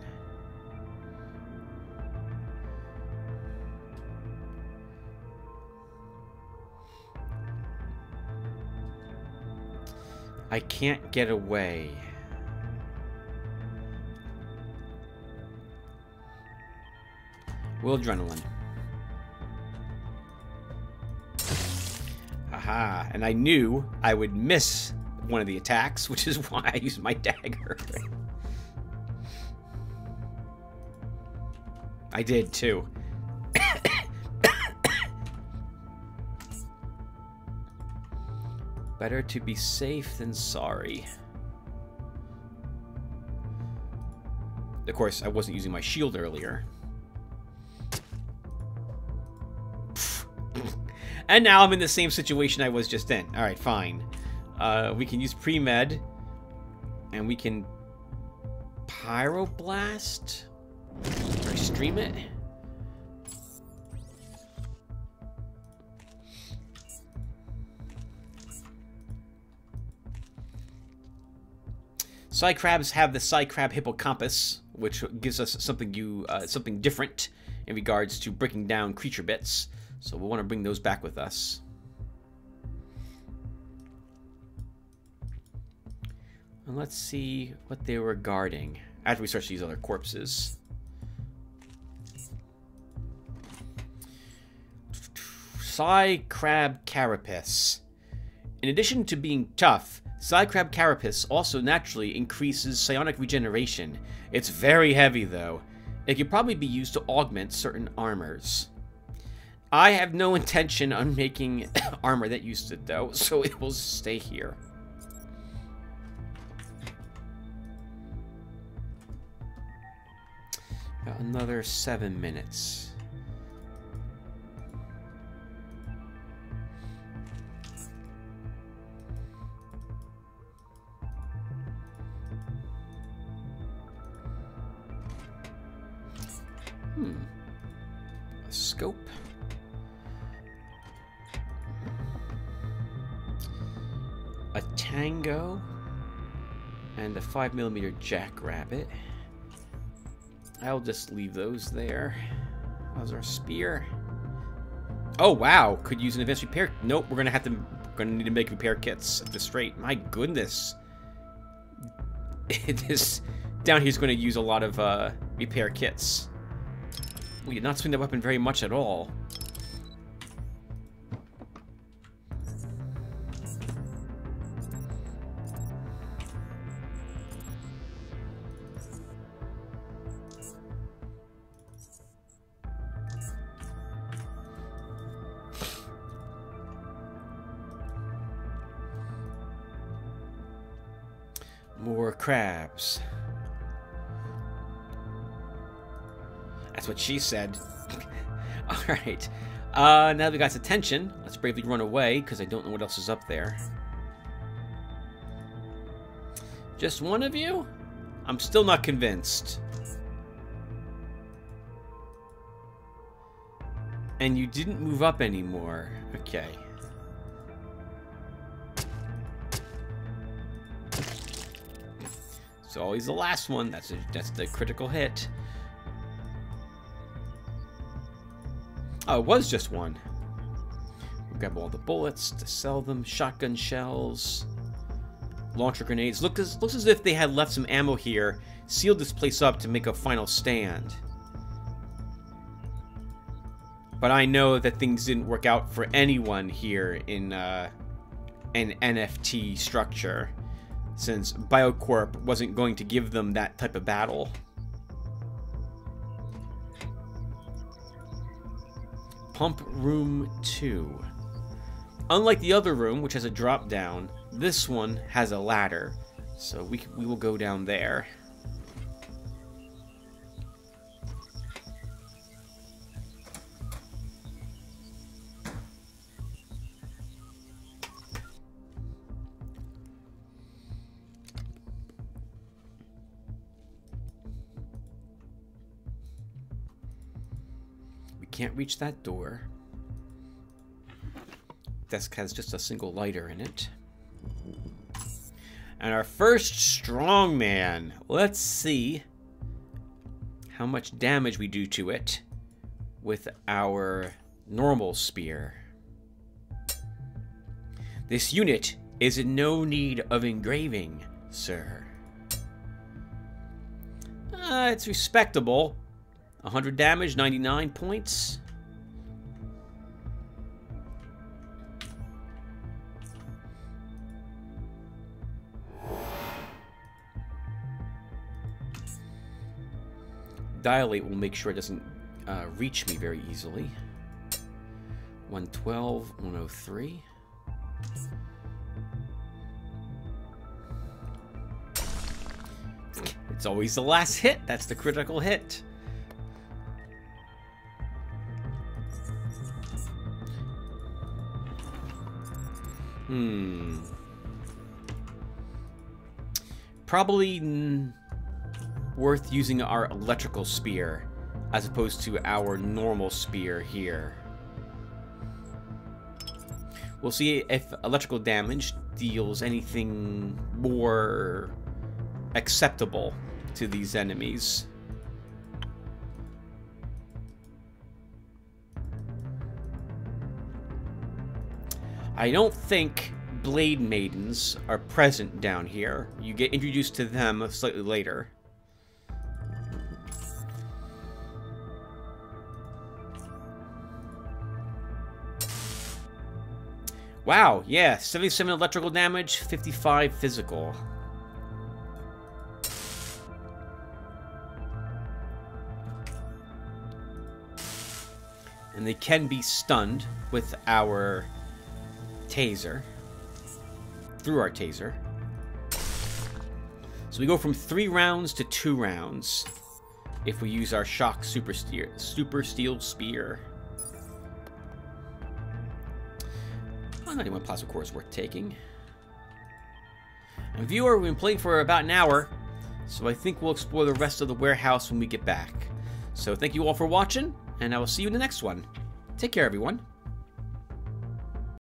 I can't get away. Will adrenaline. Aha, and I knew I would miss one of the attacks, which is why I used my dagger. I did, too. Better to be safe than sorry. Of course, I wasn't using my shield earlier. And now I'm in the same situation I was just in. Alright, fine. We can use pre-med. And we can pyroblast? Or stream it? Psycrabs have the Psycrab Hippocampus, which gives us something something different in regards to breaking down creature bits. So we'll want to bring those back with us. And let's see what they were guarding after we search these other corpses. Psycrab Carapace. In addition to being tough, Psycrab Carapace also naturally increases psionic regeneration. It's very heavy, though. It could probably be used to augment certain armors. I have no intention on making armor that used it, though, so it will stay here. About another 7 minutes. A scope. A tango. And a 5mm jackrabbit. I'll just leave those there. How's our spear? Oh wow, could use an advanced repair. Nope, we're gonna need to make repair kits at this rate. My goodness. This down here is going to use a lot of repair kits. We did not swing that weapon very much at all. More crabs. That's what she said. Alright. Now that we got its attention, let's bravely run away, because I don't know what else is up there. Just one of you? I'm still not convinced. And you didn't move up anymore. Okay. It's always the last one. That's the critical hit. Oh, it was just one. We'll grab all the bullets to sell them. Shotgun shells. Launcher grenades. Looks as if they had left some ammo here. Sealed this place up to make a final stand. But I know that things didn't work out for anyone here in an NFT structure, since Biocorp wasn't going to give them that type of battle. Pump Room 2. Unlike the other room, which has a drop down, this one has a ladder, so we will go down there. Can't reach that door. Desk has just a single lighter in it. And our first strongman. Let's see how much damage we do to it with our normal spear. This unit is in no need of engraving, sir. It's respectable. 100 damage, 99 points. Dilate will make sure it doesn't reach me very easily. 112, 103. It's always the last hit. That's the critical hit. Probably worth using our electrical spear as opposed to our normal spear here. We'll see if electrical damage deals anything more acceptable to these enemies. I don't think Blade Maidens are present down here. You get introduced to them slightly later. Wow, yeah, 77 electrical damage, 55 physical. And they can be stunned with our taser. Through our taser. So we go from 3 rounds to 2 rounds if we use our shock super steel spear. Oh, 91 plasma core is worth taking. And viewer, we've been playing for about an hour, so I think we'll explore the rest of the warehouse when we get back. So thank you all for watching, and I will see you in the next one. Take care, everyone.